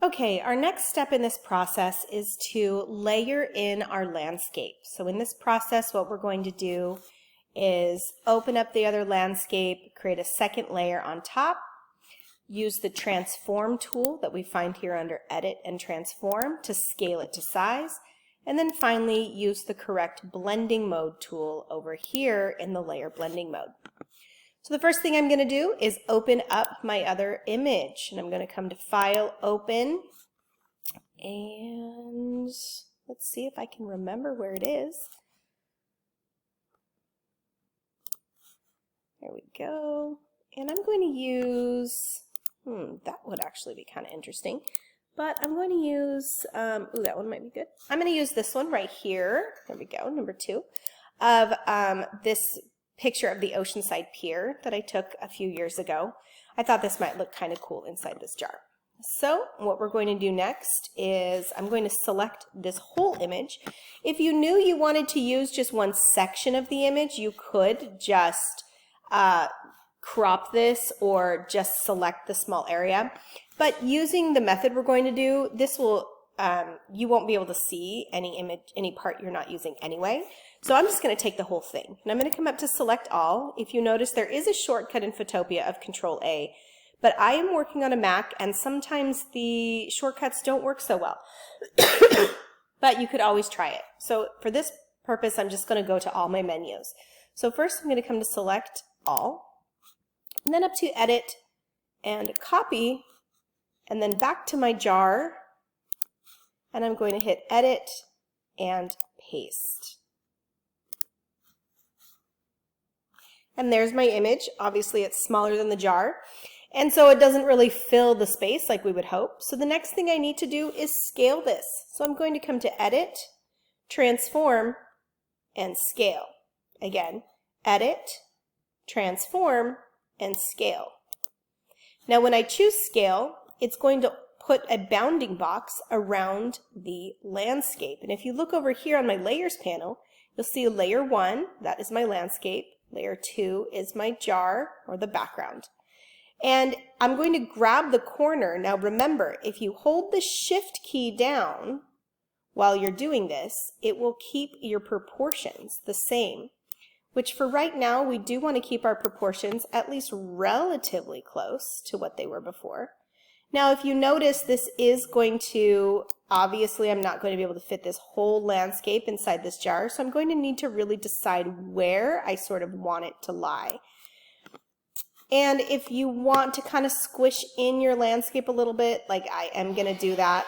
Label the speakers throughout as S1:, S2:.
S1: Okay, our next step in this process is to layer in our landscape. So in this process, what we're going to do is open up the other landscape, create a second layer on top, use the transform tool that we find here under edit and transform to scale it to size, and then finally use the correct blending mode tool over here in the layer blending mode. So the first thing I'm going to do is open up my other image, and I'm going to come to File, Open, and let's see if I can remember where it is. There we go. And I'm going to use, that would actually be kind of interesting, but I'm going to use, that one might be good. I'm going to use this one right here. There we go, number 2, of this picture of the Oceanside Pier that I took a few years ago. I thought this might look kind of cool inside this jar. So what we're going to do next is I'm going to select this whole image. If you knew you wanted to use just one section of the image, you could just crop this or just select the small area. But using the method we're going to do, this will you won't be able to see any image, any part you're not using anyway. So I'm just going to take the whole thing, and I'm going to come up to Select All. If you notice, there is a shortcut in Photopea of Control-A, but I am working on a Mac, and sometimes the shortcuts don't work so well. But you could always try it. So for this purpose, I'm just going to go to all my menus. So first I'm going to come to Select All, and then up to Edit and Copy, and then back to my jar, and I'm going to hit Edit and Paste. And there's my image. Obviously it's smaller than the jar, and so it doesn't really fill the space like we would hope. So the next thing I need to do is scale this. So I'm going to come to Edit, Transform, and Scale. Again, Edit, Transform, and Scale. Now when I choose Scale, it's going to put a bounding box around the landscape. And if you look over here on my Layers panel, you'll see Layer 1, that is my landscape. Layer 2 is my jar, or the background. And I'm going to grab the corner. Now remember, if you hold the Shift key down while you're doing this, it will keep your proportions the same, which for right now, we do want to keep our proportions at least relatively close to what they were before. Now, if you notice, this is going to, obviously I'm not going to be able to fit this whole landscape inside this jar, so I'm going to need to really decide where I sort of want it to lie. And if you want to kind of squish in your landscape a little bit, like I am going to do that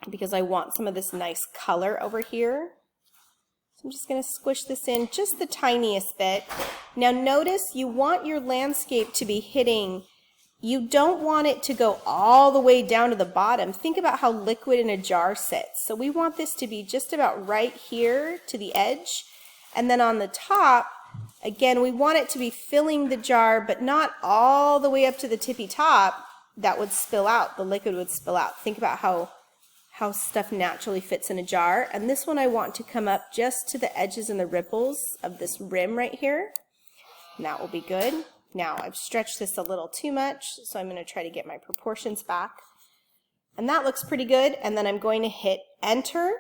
S1: because I want some of this nice color over here. So I'm just going to squish this in just the tiniest bit. Now notice you want your landscape to be hitting. You don't want it to go all the way down to the bottom. Think about how liquid in a jar sits. So we want this to be just about right here to the edge. And then on the top, again, we want it to be filling the jar, but not all the way up to the tippy top. That would spill out. The liquid would spill out. Think about how stuff naturally fits in a jar. And this one I want to come up just to the edges and the ripples of this rim right here. And that will be good. Now, I've stretched this a little too much, so I'm going to try to get my proportions back. And that looks pretty good, and then I'm going to hit Enter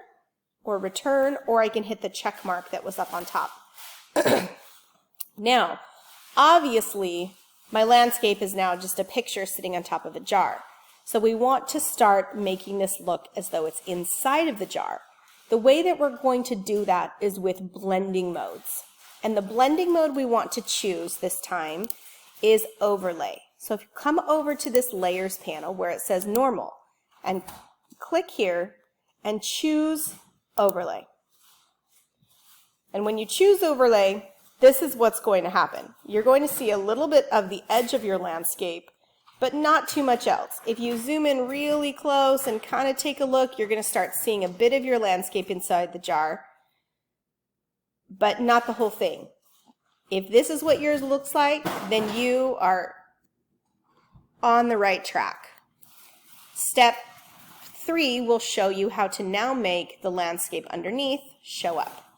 S1: or Return, or I can hit the check mark that was up on top. Now, obviously, my landscape is now just a picture sitting on top of a jar. So we want to start making this look as though it's inside of the jar. The way that we're going to do that is with blending modes. And the blending mode we want to choose this time is Overlay. So if you come over to this Layers panel where it says Normal, and click here and choose Overlay. And when you choose Overlay, this is what's going to happen. You're going to see a little bit of the edge of your landscape, but not too much else. If you zoom in really close and kind of take a look, you're going to start seeing a bit of your landscape inside the jar, but not the whole thing. If this is what yours looks like, then you are on the right track. Step 3 will show you how to now make the landscape underneath show up.